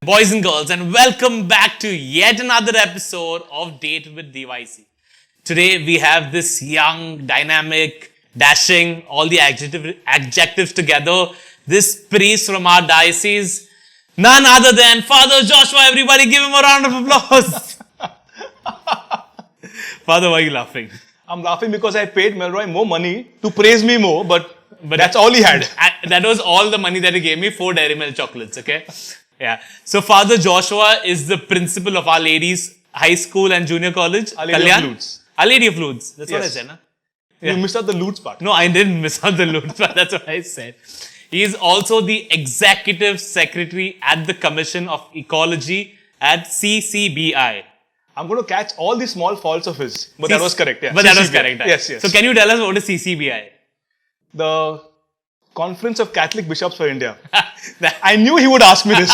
Boys and girls, and welcome back to yet another episode of Date with DYC. Today we have this young, dynamic, dashing, all the adjectives together, this priest from our diocese, none other than Father Joshua. Everybody give him a round of applause. Father, why are you laughing? I'm laughing because I paid Melroy more money to praise me more, but that's all he had. That was all the money that he gave me, 4 Dairy Milk chocolates, okay? Yeah. So Father Joshua is the principal of Our Lady's High School and Junior College. Our Lady of Lutes. Our Lady of Lutes. That's Yes. what I said, na? You missed out the Lutes part. No, I didn't miss out the Lutes part. That's what I said. He is also the Executive Secretary at the Commission of Ecology at CCBI. I'm going to catch all the small faults of his. But that was correct. Yeah. But that was correct. Yes, yes. So can you tell us what is CCBI? The Conference of Catholic Bishops for India. I knew he would ask me this.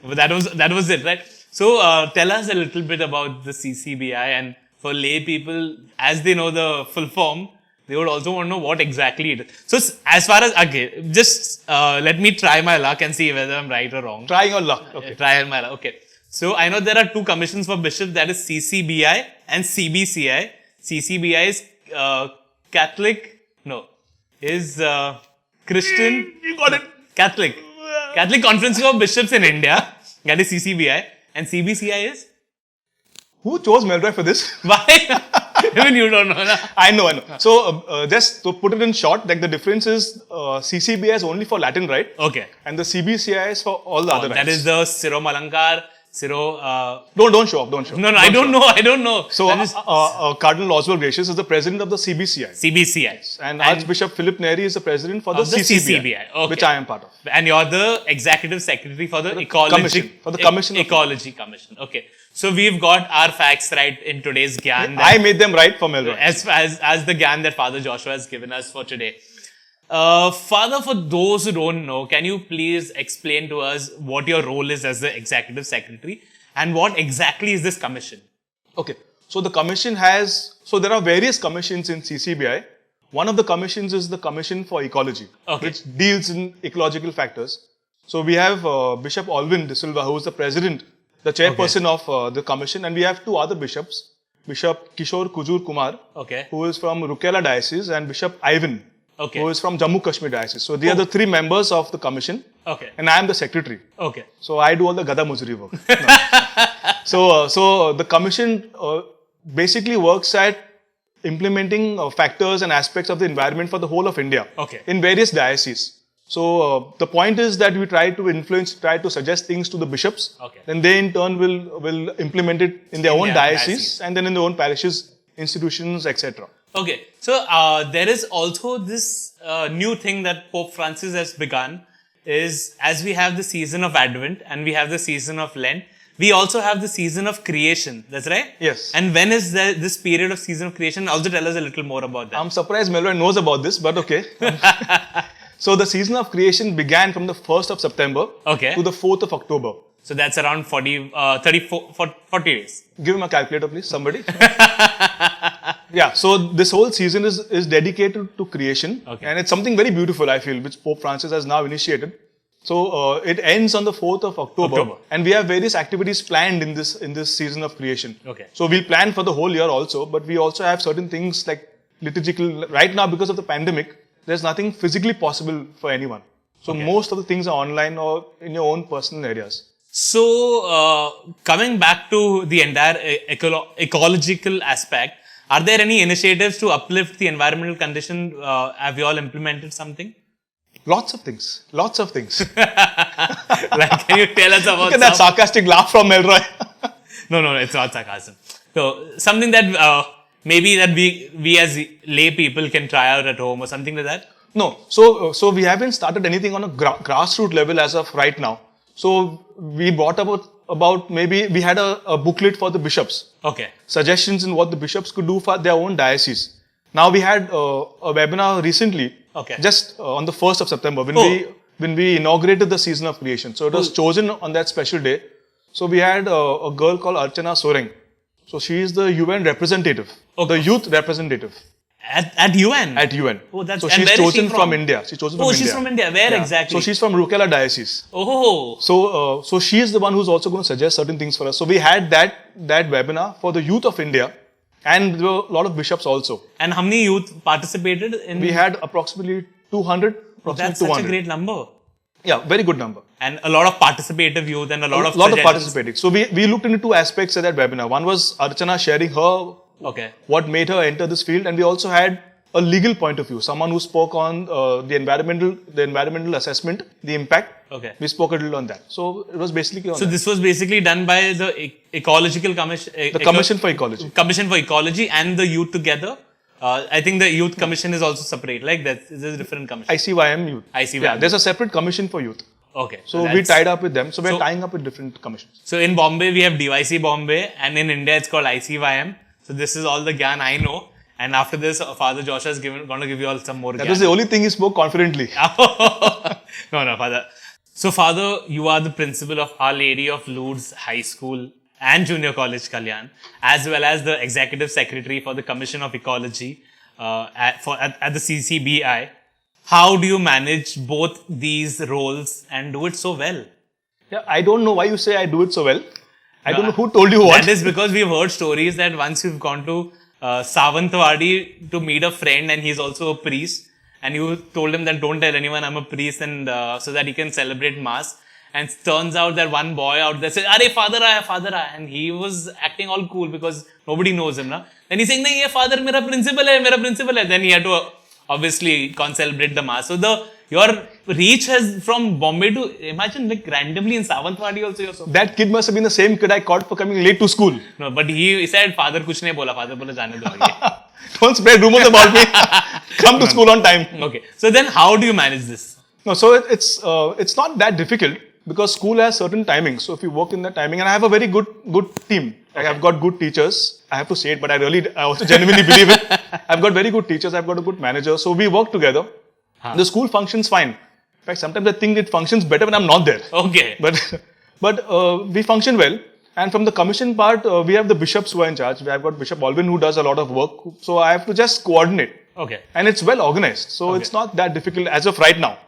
But that was it, right? So tell us a little bit about the CCBI, and for lay people, as they know the full form, they would also want to know what exactly it is. So as far as, okay, just let me try my luck and see whether I'm right or wrong. Trying your luck. Okay. Try my luck. Okay. So I know there are 2 commissions for bishops, that is CCBI and CBCI. CCBI is Christian. You got it. Catholic Conference of Bishops in India, that is CCBI, and CBCI is? Who chose Melroy for this? Why? Even you don't know, na? I know. So, just to put it in short, like the difference is CCBI is only for Latin rite. Okay. And the CBCI is for all the other rites. That is the Siro Malankar, Don't show off. No, I don't know. So, Cardinal Oswald Gracious is the president of the CBCI. CBCI. And Archbishop Philip Neri is the president for the CCBI. Okay. Which I am part of. And you're the executive secretary for the Ecology Commission. For the Commission. Ecology Commission. Okay. So we've got our facts right in today's Gyan. I made them right for Melroy. As the Gyan that Father Joshua has given us for today. Father, for those who don't know, can you please explain to us what your role is as the executive secretary and what exactly is this commission? Okay. So the commission there are various commissions in CCBI. One of the commissions is the Commission for Ecology, which deals in ecological factors. So we have Bishop Alvin De Silva, who is the president, the chairperson of the commission, and we have 2 other bishops, Bishop Kishore Kujur Kumar, who is from Rukela Diocese, and Bishop Ivan, who is from Jammu Kashmir Diocese. So they are the 3 members of the commission, and I am the secretary. So I do all the Gada Muzuri work. So the commission basically works at implementing factors and aspects of the environment for the whole of India in various dioceses. So the point is that we try to suggest things to the bishops, then they in turn will implement it in their own diocese and then in their own parishes, institutions, etc. Okay, so there is also this new thing that Pope Francis has begun is, as we have the season of Advent and we have the season of Lent, we also have the season of creation. That's right? Yes. And when is this period of season of creation? Also tell us a little more about that. I'm surprised Melroy knows about this, but okay. So the season of creation began from the 1st of September to the 4th of October. So that's around 40 days. Give him a calculator, please, somebody. Yeah, so this whole season is dedicated to creation. And it's something very beautiful, I feel, which Pope Francis has now initiated. So it ends on the 4th of October. And we have various activities planned in this season of creation. So we'll plan for the whole year also, but we also have certain things like liturgical. Right now, because of the pandemic, there's nothing physically possible for anyone. So most of the things are online or in your own personal areas. So coming back to the entire ecological aspect, Are there any initiatives to uplift the environmental condition? Have you all implemented something? Lots of things. Like, can you tell us about Look at that sarcastic laugh from Melroy. No, it's not sarcasm. So something that maybe that we as lay people can try out at home or something like that. No, so we haven't started anything on a grassroots level as of right now. So we brought about maybe we had a booklet for the bishops. Okay. Suggestions in what the bishops could do for their own diocese. Now we had a webinar recently. Okay. Just on the 1st of September when we inaugurated the season of creation. So it was chosen on that special day. So we had a girl called Archana Soreng. So she is the UN representative, the youth representative. At UN? At UN. Oh, that's so she's chosen from India. She's chosen from India. She's from India. Where exactly? So she's from Rukela Diocese. Oh. So she is the one who's also going to suggest certain things for us. So we had that webinar for the youth of India, and there were a lot of bishops also. And how many youth participated in? We had approximately 200. That's such a great number. Yeah, very good number. And a lot of participative youth and a lot of participating. So we looked into two aspects of that webinar. One was Archana sharing her what made her enter this field, and we also had a legal point of view. Someone who spoke on the environmental assessment, the impact. Okay. We spoke a little on that. So it was basically on So this was basically done by the Ecological Commission. The Commission for Ecology. Commission for Ecology and the youth together. I think the youth commission is also separate. Like that is a different commission. ICYM youth. ICYM. Yeah, there's a separate commission for youth. Okay. So we tied up with them. So we're tying up with different commissions. So in Bombay we have DYC Bombay, and in India it's called ICYM. So this is all the gyan I know. And after this, Father Joshua is going to give you all some more. That was the only thing he spoke confidently. No, Father. So, Father, you are the principal of Our Lady of Lourdes High School and Junior College Kalyan, as well as the executive secretary for the Commission of Ecology at the CCBI. How do you manage both these roles and do it so well? Yeah, I don't know why you say I do it so well. I don't know who told you what. That is because we've heard stories that once you've gone to Savantwadi to meet a friend and he's also a priest, and you told him that don't tell anyone I'm a priest, and so that he can celebrate mass. And it turns out that one boy out there said, "Arey, father aaya," and he was acting all cool because nobody knows him, na. Then he's saying, "Nahi, ye father mera principal hai." Then he had to obviously celebrate the mass. So your reach has from Bombay to, imagine, like randomly in Savantwadi also you're so. That kid must have been the same kid I caught for coming late to school. No, but he said, "Father kuch nahi bola." Father bola jaane do. Don't spread rumors about me. Come to school on time. Okay. So then how do you manage this? No, so it's not that difficult because school has certain timings. So if you work in that timing, and I have a very good team. Okay. I've got good teachers. I have to say it, but I also genuinely believe it. I've got very good teachers. I've got a good manager. So we work together. The school functions fine. In fact, sometimes I think it functions better when I'm not there. Okay. But we function well. And from the commission part, we have the bishops who are in charge. We have got Bishop Alvin who does a lot of work. So I have to just coordinate. Okay. And it's well organized. So it's not that difficult as of right now.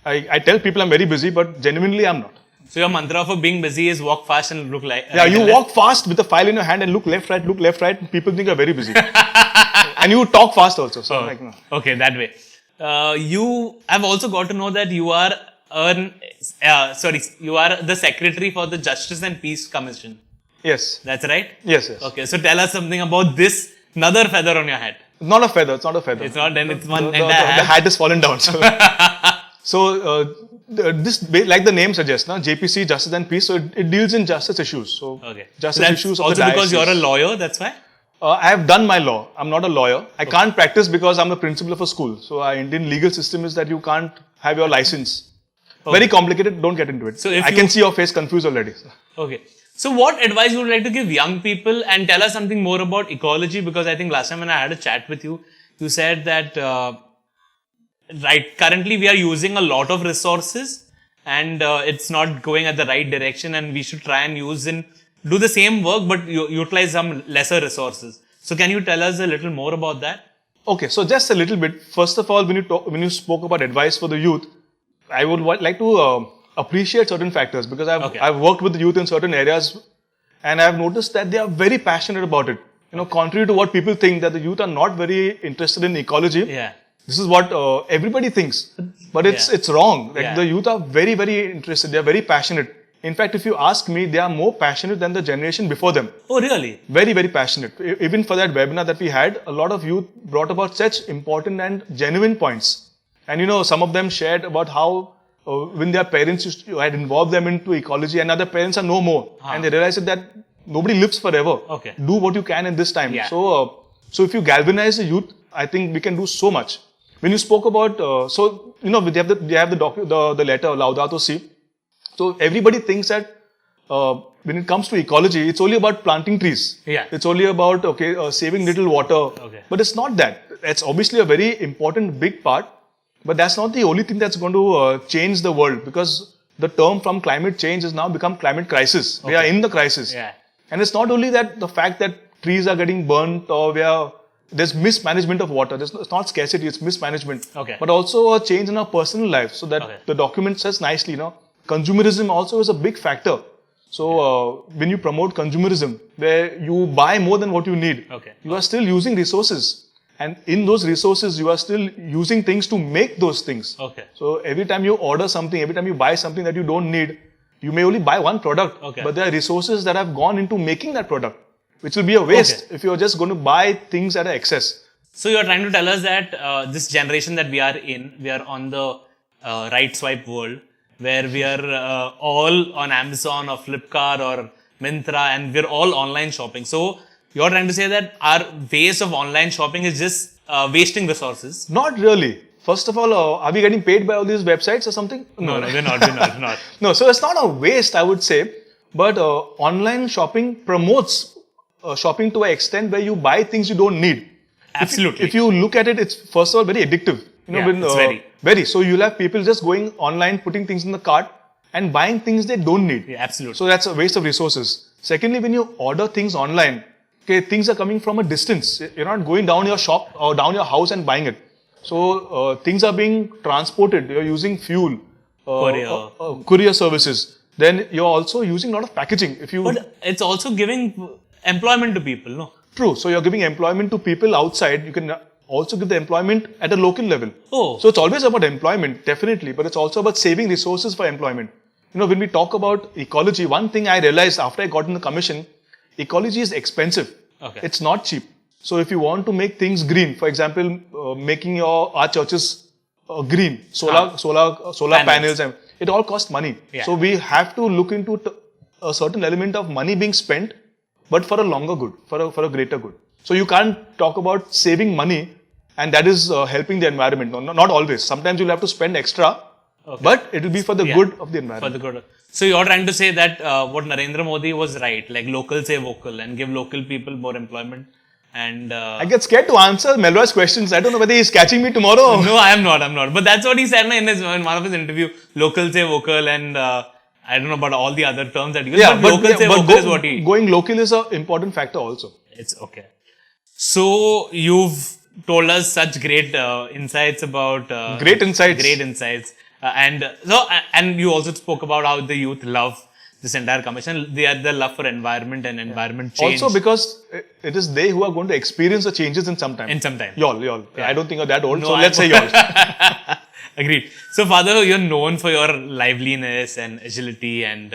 I tell people I'm very busy, but genuinely I'm not. So your mantra for being busy is walk fast and look like... Yeah, you walk fast with the file in your hand and look left, right. And people think you're very busy. And you talk fast also. So no. Okay, that way. I've also got to know that you are you are the secretary for the Justice and Peace Commission. Yes. That's right? Yes. Okay, so tell us something about this, another feather on your hat. Not a feather, it's not a feather. It's not, then it's one. The hat is fallen down. So this, like the name suggests, JPC, Justice and Peace, so it deals in justice issues. So justice issues also because you're a lawyer, that's why? I have done my law. I'm not a lawyer. I can't practice because I'm the principal of a school. So our Indian legal system is that you can't have your license. Very complicated, don't get into it. So I can see your face confused already. Okay. So what advice you would like to give young people, and tell us something more about ecology, because I think last time when I had a chat with you, you said that currently we are using a lot of resources and it's not going at the right direction, and we should try and do the same work but utilize some lesser resources. So can you tell us a little more about that? Okay, so just a little bit. First of all, when you spoke about advice for the youth, I would like to appreciate certain factors, because I've worked with the youth in certain areas and I've noticed that they are very passionate about it. Contrary to what people think, that the youth are not very interested in ecology. Yeah. This is what everybody thinks, but it's wrong. The youth are very, very interested. They are very passionate. In fact, if you ask me, they are more passionate than the generation before them. Oh, really? Very, very passionate. Even for that webinar that we had, a lot of youth brought about such important and genuine points. And some of them shared about how when their parents had involved them into ecology and now their parents are no more. And they realized that nobody lives forever. Okay. Do what you can in this time. Yeah. So if you galvanize the youth, I think we can do so much. When you spoke about, they have the letter, Laudato Si. So everybody thinks that when it comes to ecology, it's only about planting trees. Yeah. It's only about, saving little water. Okay. But it's not that. It's obviously a very important, big part. But that's not the only thing that's going to change the world, because the term from climate change has now become climate crisis. Okay. We are in the crisis. Yeah. And it's not only that the fact that trees are getting burnt or there's mismanagement of water. It's not scarcity, it's mismanagement. Okay. But also a change in our personal life. So that the document says nicely, consumerism also is a big factor. So when you promote consumerism, where you buy more than what you need, you are still using resources. And in those resources, you are still using things to make those things. Okay. So every time you order something, every time you buy something that you don't need, you may only buy one product. Okay. But there are resources that have gone into making that product, which will be a waste if you're just going to buy things at an excess. So you're trying to tell us that this generation that we are in, we are on the right swipe world, where we are all on Amazon or Flipkart or Myntra, and we're all online shopping. So you're trying to say that our ways of online shopping is just wasting resources? Not really. First of all, are we getting paid by all these websites or something? No, we're not. No, so it's not a waste, I would say. But online shopping promotes shopping to an extent where you buy things you don't need. Absolutely. If you look at it, it's first of all very addictive. It's very. So you'll have people just going online, putting things in the cart and buying things they don't need. Yeah, absolutely. So that's a waste of resources. Secondly, when you order things online, things are coming from a distance. You're not going down your shop or down your house and buying it. So things are being transported. You're using fuel, courier services. Then you're also using a lot of packaging. But it's also giving employment to people, no? True. So you're giving employment to people outside. You can also give the employment at a local level. Oh. So it's always about employment, definitely. But it's also about saving resources for employment. When we talk about ecology, one thing I realized after I got in the commission, ecology is expensive. Okay. It's not cheap. So if you want to make things green, for example, making our churches green, solar panels, and it all costs money. Yeah. So we have to look into a certain element of money being spent, but for a longer good, for a greater good. So you can't talk about saving money and that is helping the environment. No, not always. Sometimes you'll have to spend extra, but it will be for the good of the environment. For the good. So you're trying to say that what Narendra Modi was right, like local say vocal and give local people more employment. And I get scared to answer Melroy's questions. I don't know whether he's catching me tomorrow. No, I'm not. But that's what he said in one of his interview. Local say vocal, and I don't know about all the other terms that he used. But local say vocal is what he... Going local is an important factor also. It's okay. So you've told us such great insights about... Great insights. And you also spoke about how the youth love this entire commission. They are the love for environment and environment change. Also because it is they who are going to experience the changes in some time. Y'all. Yeah. I don't think you're that old, so let's say y'all. Agreed. So Father, you're known for your liveliness and agility and...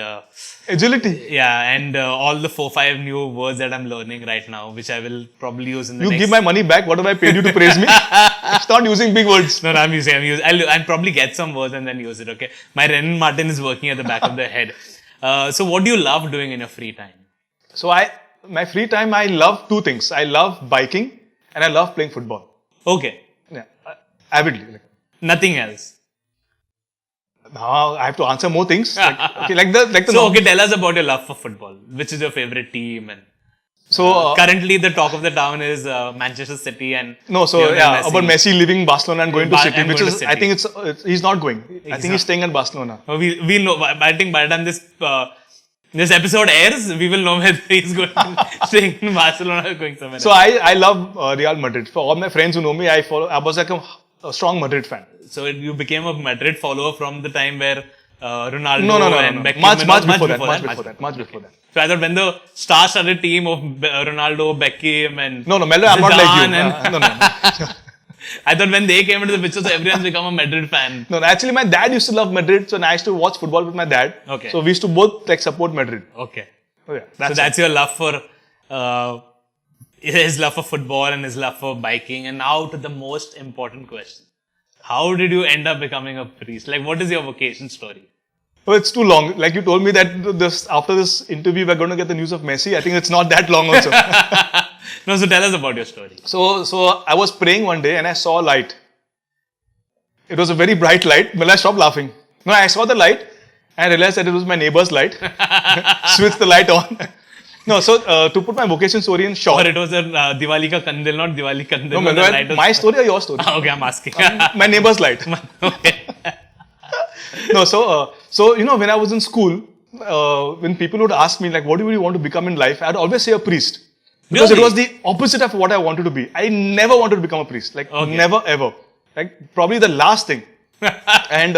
agility? Yeah, and all the 4-5 new words that I'm learning right now, which I will probably use in the next... You give my money back, what have I paid you to praise me? Start using big words. No, I'm using. I'll probably get some words and then use it, okay? My Renan Martin is working at the back of the head. So what do you love doing in your free time? So my free time, I love two things. I love biking and I love playing football. Okay. Yeah, avidly. Nothing else. Now I have to answer more things. So tell us about your love for football. Which is your favorite team? And currently the talk of the town is Manchester City and about Messi leaving Barcelona and going to City, which is City. I think he's not going. I think he's staying at Barcelona. We know. I think by the time this episode airs, we will know whether he's staying in Barcelona or going somewhere. So I love Real Madrid. For all my friends who know me, I was like a strong Madrid fan. So you became a Madrid follower from the time where Ronaldo and Beckham... Much before that. So I thought when the star-studded team of Ronaldo, Beckham and... No, Melroy, I'm not like you. I thought when they came into the picture, so everyone's become a Madrid fan. No, actually, my dad used to love Madrid, so I used to watch football with my dad. Okay. So we used to both like support Madrid. Okay. Oh, yeah, So that's your love for, his love for football and his love for biking. And now to the most important question. How did you end up becoming a priest? Like, what is your vocation story? Oh, it's too long. Like you told me that after this interview, we're going to get the news of Messi. I think it's not that long also. No, so tell us about your story. So I was praying one day and I saw a light. It was a very bright light. Well, I stopped laughing. No, I saw the light and I realized that it was my neighbor's light. Switched the light on. No, so to put my vocation story in short. Or it was a Diwali ka kandil, not Diwali kandil. No, my story or your story? Okay, I'm asking. My neighbor's light. Okay. No, so you know, when I was in school, when people would ask me like, what do you want to become in life? I'd always say a priest. Because Really? it was the opposite of what I wanted to be. I never wanted to become a priest. Like, never ever. Like, probably the last thing. And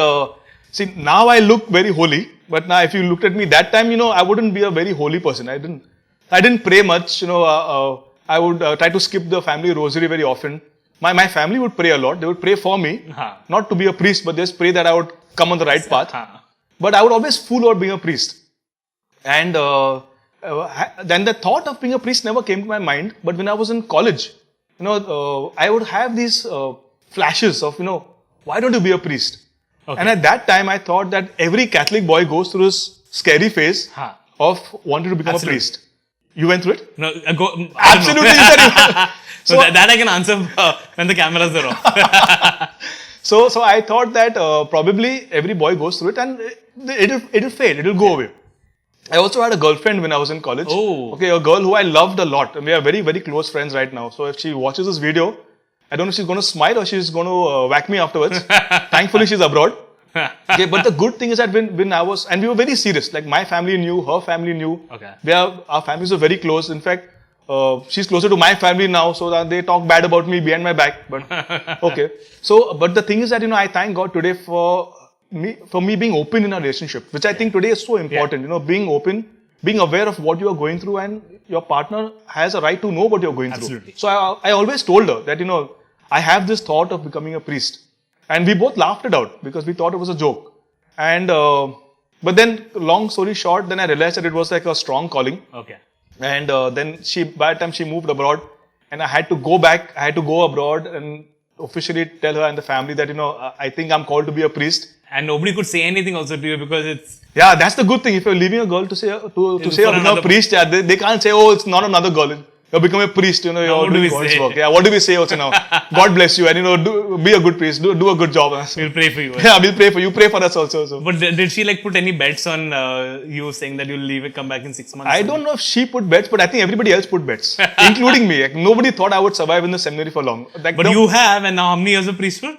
see, now I look very holy. But now if you looked at me that time, you know, I wouldn't be a very holy person. I didn't pray much. You know, I would try to skip the family rosary very often. My family would pray a lot. They would pray for me. Not to be a priest, but just pray that I would come on the right path. But I would always fool about being a priest. And then the thought of being a priest never came to my mind. But when I was in college, you know, I would have these flashes of, you know, why don't you be a priest? Okay. And at that time, I thought that every Catholic boy goes through this scary phase of wanting to become a priest. You went through it? No, absolutely. So that I can answer when the cameras are off. So I thought that probably every boy goes through it and it'll fade, it'll go away. I also had a girlfriend when I was in college. Oh. Okay, a girl who I loved a lot. And we are very, very close friends right now. So if she watches this video, I don't know if she's going to smile or she's going to whack me afterwards. Thankfully, she's abroad. Okay, but the good thing is that when I was, and we were very serious. Like my family knew, her family knew. Okay. Our families were very close. In fact, she's closer to my family now, so that they talk bad about me behind my back. But okay. So, but the thing is that, you know, I thank God today for me being open in a relationship, which I think today is so important. You know, being open, being aware of what you are going through, and your partner has a right to know what you're going through. So I always told her that, you know, I have this thought of becoming a priest. And we both laughed it out because we thought it was a joke. And, but then, long story short, then I realized that it was like a strong calling. Okay. And then by the time she moved abroad, and I had to go back, I had to go abroad and officially tell her and the family that, you know, I think I'm called to be a priest. And nobody could say anything also to you because it's... Yeah, that's the good thing. If you're leaving a girl to say I'm a priest, yeah, they can't say, oh, it's not another girl. You're becoming a priest, you know, you're doing God's work. Yeah, what do we say also now? God bless you and, you know, be a good priest, do a good job. We'll pray for you. Yeah, we'll pray for you. Pray for us also. So. But did she like put any bets on you saying that you'll leave it, come back in 6 months? I don't know if she put bets, but I think everybody else put bets, including me. Like, nobody thought I would survive in the seminary for long. Like, but you have, and now how many years of priesthood?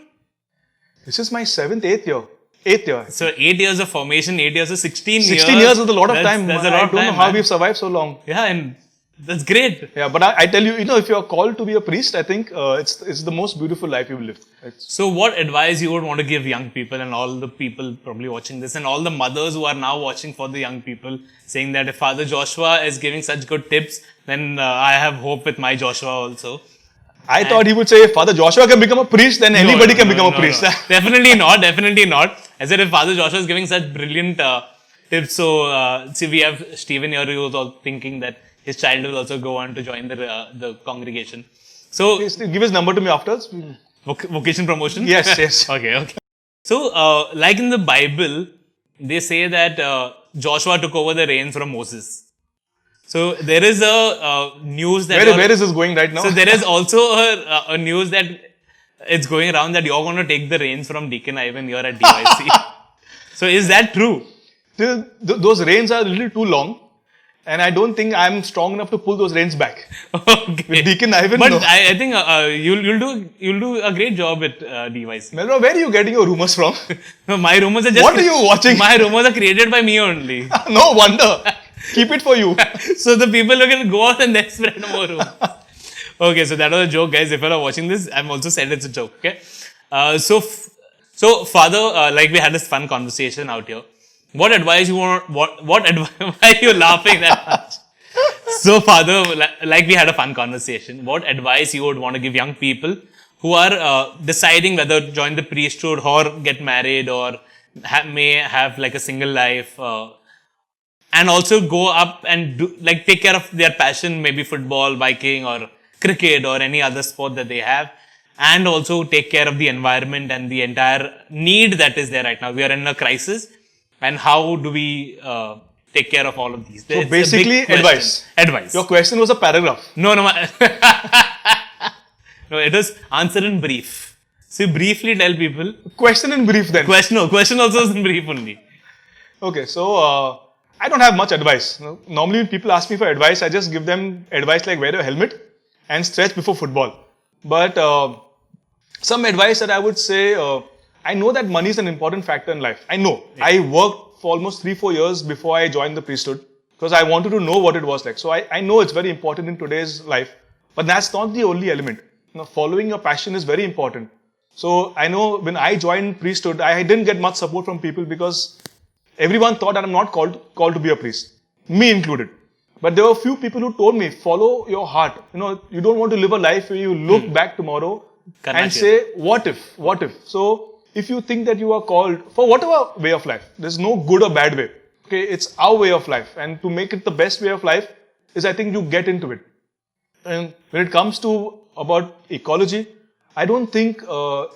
This is my 8th year. 8th year. So 8 years of formation, 8 years of 16 years. 16 years is a lot of time. That's a lot of time. I don't know how we've survived so long. Yeah, and that's great. Yeah, but I tell you, you know, if you're called to be a priest, I think it's the most beautiful life you've lived. So what advice you would want to give young people and all the people probably watching this and all the mothers who are now watching for the young people saying that if Father Joshua is giving such good tips, then I have hope with my Joshua also. I thought he would say if Father Joshua can become a priest, then anybody can become a priest. No. Definitely not. Definitely not. I said if Father Joshua is giving such brilliant tips, so see we have Stephen here who was all thinking that his child will also go on to join the congregation. So give his number to me afterwards. Vocation promotion? Yes. Okay. So like in the Bible, they say that Joshua took over the reins from Moses. So there is a news that... Where is this going right now? So there is also a news that it's going around that you're going to take the reins from Deacon Ivan here at D.Y.C. So is that true? Those reins are a little too long. And I don't think I'm strong enough to pull those reins back. Okay. With Deacon Ivan, but no. I think you'll do a great job at D.Y.C. Melroy, where are you getting your rumors from? No, my rumors are just... What are you watching? My rumors are created by me only. No wonder. Keep it for you. So the people who can go out and then spread more rumors. Okay, so that was a joke, guys. If you are watching this, I'm also said it's a joke. Okay. So Father, like we had this fun conversation out here. What advice you want? What advice? Why are you laughing that much? So, Father, like we had a fun conversation. What advice you would want to give young people who are deciding whether to join the priesthood or get married or may have like a single life, and also go up and take care of their passion, maybe football, biking, or cricket, or any other sport that they have, and also take care of the environment and the entire need that is there right now. We are in a crisis, and how do we take care of all of these? So basically, advice. Advice. Your question was a paragraph. No. No, it was answer in brief. So briefly tell people. Question in brief then. Question also is in brief only. Okay, so I don't have much advice. Normally when people ask me for advice, I just give them advice like wear a helmet and stretch before football. But some advice that I would say, I know that money is an important factor in life. I know. Yeah. I worked for almost 3-4 years before I joined the priesthood because I wanted to know what it was like. So I know it's very important in today's life, but that's not the only element. Following your passion is very important. So I know when I joined priesthood, I didn't get much support from people because everyone thought that I'm not called to be a priest, me included. But there were a few people who told me, follow your heart. You don't want to live a life where you look back tomorrow and say, what if? So if you think that you are called for whatever way of life, there's no good or bad way. Okay, it's our way of life. And to make it the best way of life is, I think, you get into it. And when it comes to about ecology, I don't think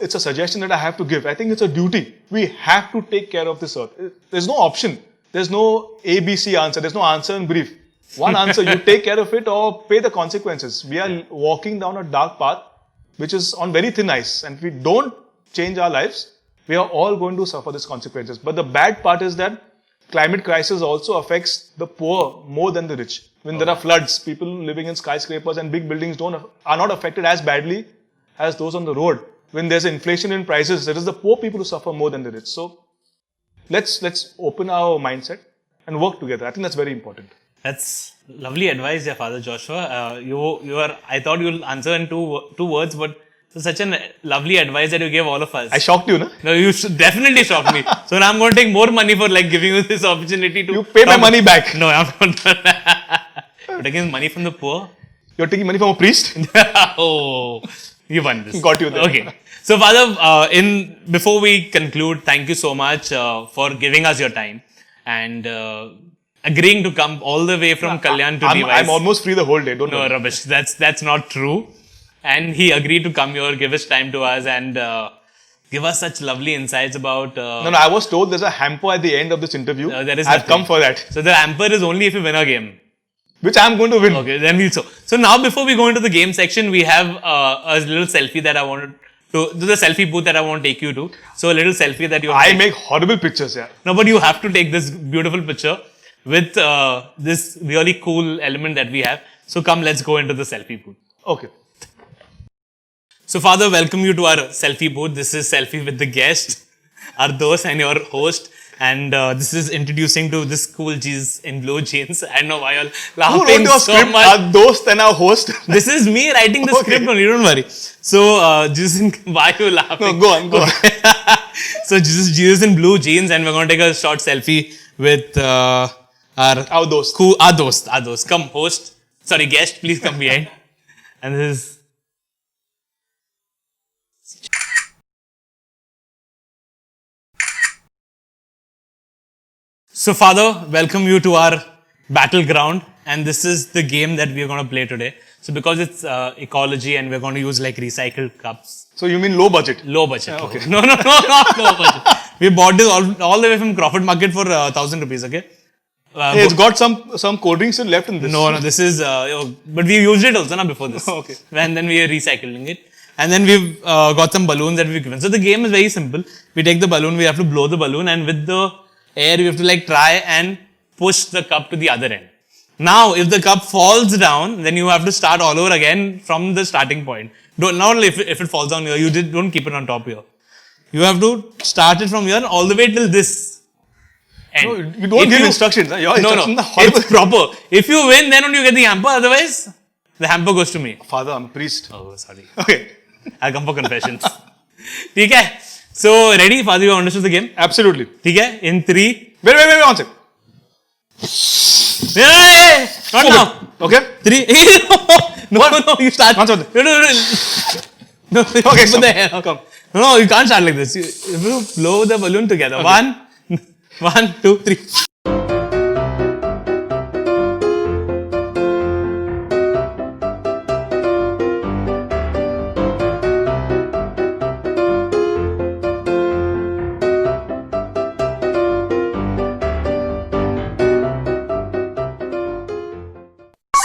it's a suggestion that I have to give. I think it's a duty. We have to take care of this earth. There's no option. There's no ABC answer. There's no answer in brief. One answer, you take care of it or pay the consequences. We are walking down a dark path, which is on very thin ice. And if we don't change our lives, we are all going to suffer these consequences. But the bad part is that climate crisis also affects the poor more than the rich. When there are floods, people living in skyscrapers and big buildings are not affected as badly as those on the road. When there's inflation in prices, it is the poor people who suffer more than the rich. So let's open our mindset and work together. I think that's very important. That's lovely advice, yeah, Father Joshua. I thought you'll answer in two words, but it's such a lovely advice that you gave all of us. I shocked you, no? No, you definitely shocked me. So now I'm going to take more money for giving you this opportunity to. You pay my money back. No, I'm not. You're taking money from the poor. You're taking money from a priest? Oh, you won this. Got you there. Okay. So, Father, before we conclude, thank you so much for giving us your time and agreeing to come all the way from Kalyan to DYC. I'm almost free the whole day. Don't worry. No, rubbish. That's not true. And he agreed to come here, give his time to us, and give us such lovely insights about. No, I was told there's a hamper at the end of this interview. There is. I've come for that. So the hamper is only if you win a game. Which I'm going to win. Okay, then we'll so. So now before we go into the game section, we have a little selfie that I wanted to do, the selfie booth that I want to take you to. So a little selfie that you. I make horrible pictures, yeah. No, but you have to take this beautiful picture with this really cool element that we have. So come, let's go into the selfie booth. Okay. So Father, welcome you to our selfie booth. This is selfie with the guest, our dost and your host. And this is introducing to this cool Jesus in blue jeans. I know why you're laughing. Who wrote your so script? much. Our dost and our host. This is me writing the script only, don't worry. So, Jesus, why are you laughing? No, go on. So, Jesus in blue jeans, and we're going to take a short selfie with our dost. Our dost. Come, host. Sorry, guest, please come behind. And this is. So, Father, welcome you to our battleground, and this is the game that we are going to play today. So, because it's ecology and we're going to use recycled cups. So, you mean low budget? Low budget. Okay. No, not low budget. We bought this all the way from Crawford Market for 1,000 rupees, okay? Hey, it's got some cold drinks still left in this. No, this is, but we used it also before this. Okay. And then we are recycling it. And then we've got some balloons that we've given. So, the game is very simple. We take the balloon, we have to blow the balloon, and with the air, we have to try and push the cup to the other end. Now, if the cup falls down, then you have to start all over again from the starting point. Not only if it falls down here, don't keep it on top here. You have to start it from here all the way till this end. No, you don't give instructions. Your instructions are horrible. It's proper. If you win, then only you get the hamper. Otherwise, the hamper goes to me. Father, I'm a priest. Oh, sorry. Okay. I'll come for confessions. Okay. So, ready? Father, you understood the game? Absolutely. Okay? In 3. Wait, one second. Hey, not now. Okay. 3. No, you start. One second. No. No, Okay, put the hair. come. No, you can't start like this. You blow the balloon together. Okay. 1, 2, 3.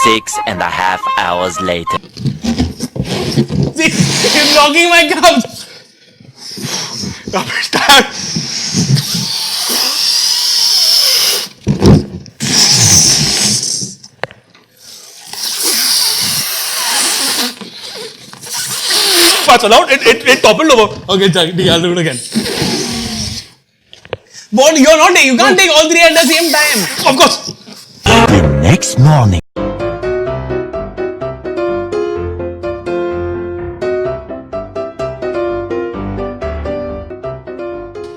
Six and a half hours later. See, you're blocking my cups. What's allowed? It toppled over. Okay, I'll do it again. But you're not. You can't take all three at the same time. Of course. The next morning.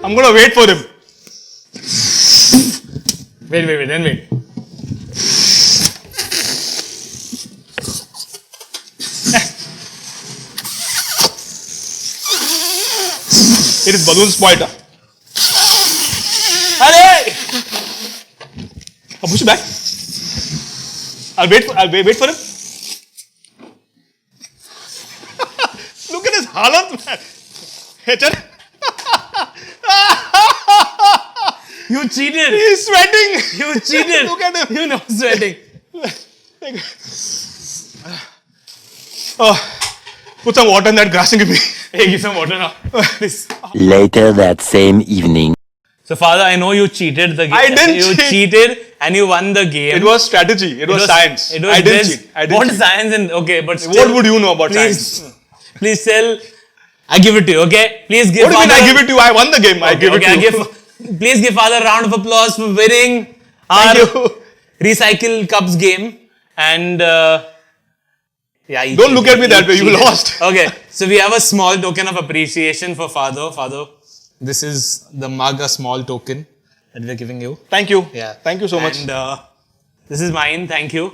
I'm gonna wait for him. Wait, then wait. It is balloon spoiled. Hey! I'll push it back. I'll wait for him. Look at his halat, man. Hater. You cheated. He's sweating. You cheated. Look at him. You know sweating. Put some water in that grass and give me. Hey, give some water now. Please. Later that same evening. So, Father, I know you cheated the game. I didn't You cheat. cheated and you won the game. It was strategy. It was science. It was I didn't best. cheat. I didn't What cheat. science and okay, but still, What would you know about please, science? Please tell. I give it to you. Okay, please give. What do you mean Father, I give it to you? I won the game. I give it to you. Please give Father a round of applause for winning Thank our you. Recycle Cups game. And yeah, he Don't look at cheated. me that way. He You cheated. lost. Okay, so we have a small token of appreciation for Father. Father, this is the mug, a small token that we're giving you. Thank you. Yeah. Thank you so much. And this is mine. Thank you.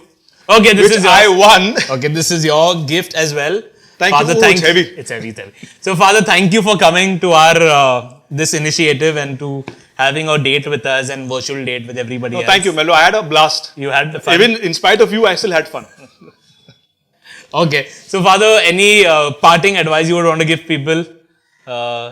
Okay, this Which is I yours. won. Okay, this is your gift as well. Thank Father, you. Oh, thank it's heavy. It's heavy. So, Father, thank you for coming to our this initiative and to having a date with us and virtual date with everybody No, else. thank you, Melo. I had a blast. You had the fun. Even in spite of you, I still had fun. Okay. So, Father, any parting advice you would want to give people?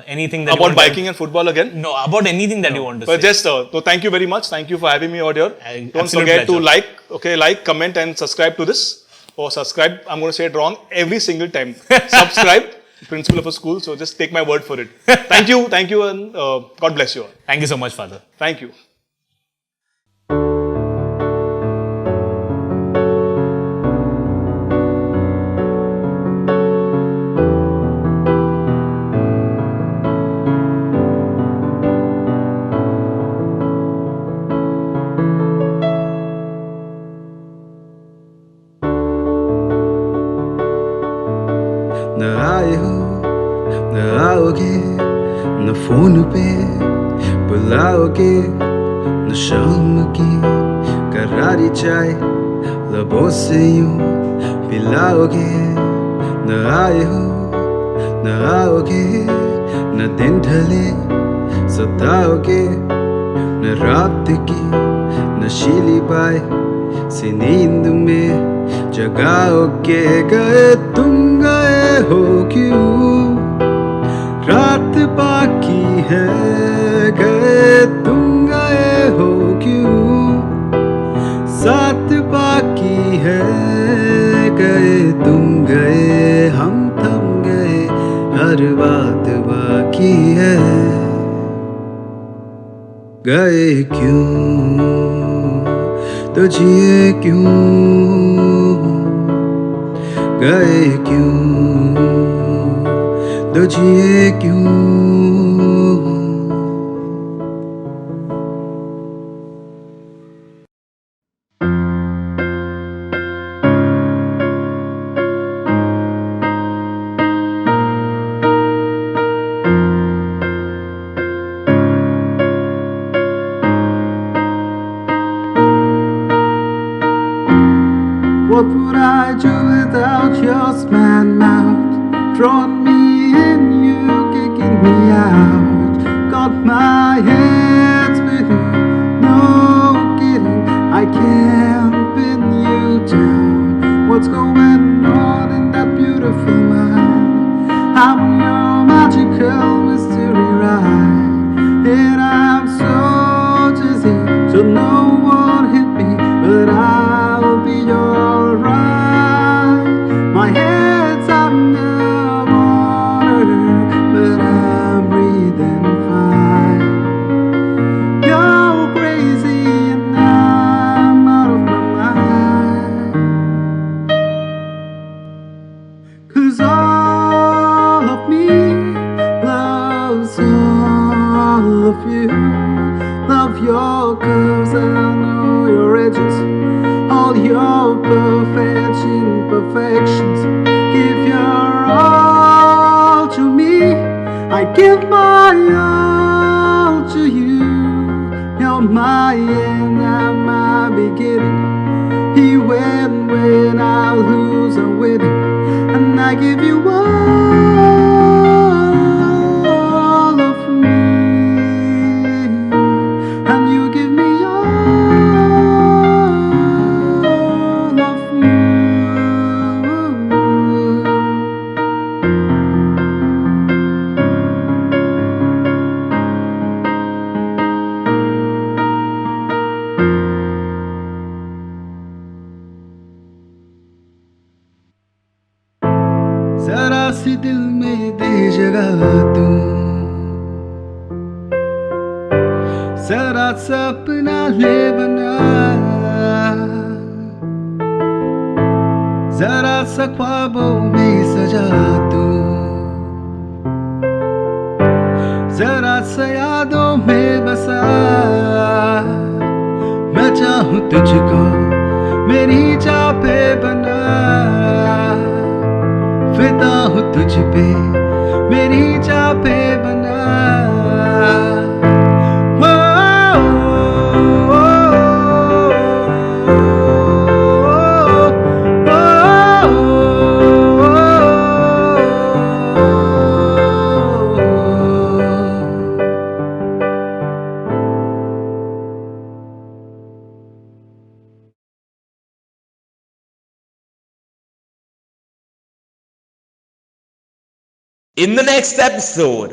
Anything that you About want to biking and football again. No, about anything that you want to But say. just so thank you very much. Thank you for having me out here. Don't Absolute forget pleasure. to like, comment, and subscribe to this. Or subscribe. I'm going to say it wrong every single time. Subscribe. Principal of a school. So just take my word for it. Thank you, and God bless you all. Thank you so much, Father. Thank you. न आए हो न आओगे न phone पे बुलाओगे न शाम की करारी चाय लबों से यूं पिलाओगे न आए हो न आओगे न दिन ढले सताओगे न रात की नशीली बाय से नींद में जगाओगे गए तुम गए हो क्यों रात बाकी है गए तुम गए हो क्यों साथ बाकी है गए तुम गए हम थम गए हर बात बाकी है गए क्यों तो जिए क्यों गए क्यों तो जिए क्यों What would I do without your slant mouth? Drawn me all of you. Love your curves and all your edges, all your perfect imperfections. Give your all to me, I give my all to you. You're my end and my beginning. He win when I lose, I'm winning, and I give you all of me, and you give me all of you. जरा सी दिल में दे जगह तू, जरा सा अपना ले बना, जरा सा ख्वाबों में सजा तू, जरा सा यादों में बसा. मैं चाहूँ तुझको मेरी चाह पे बना, फिदा हूँ तुझ पे मेरी चाह पे बना. In the next episode.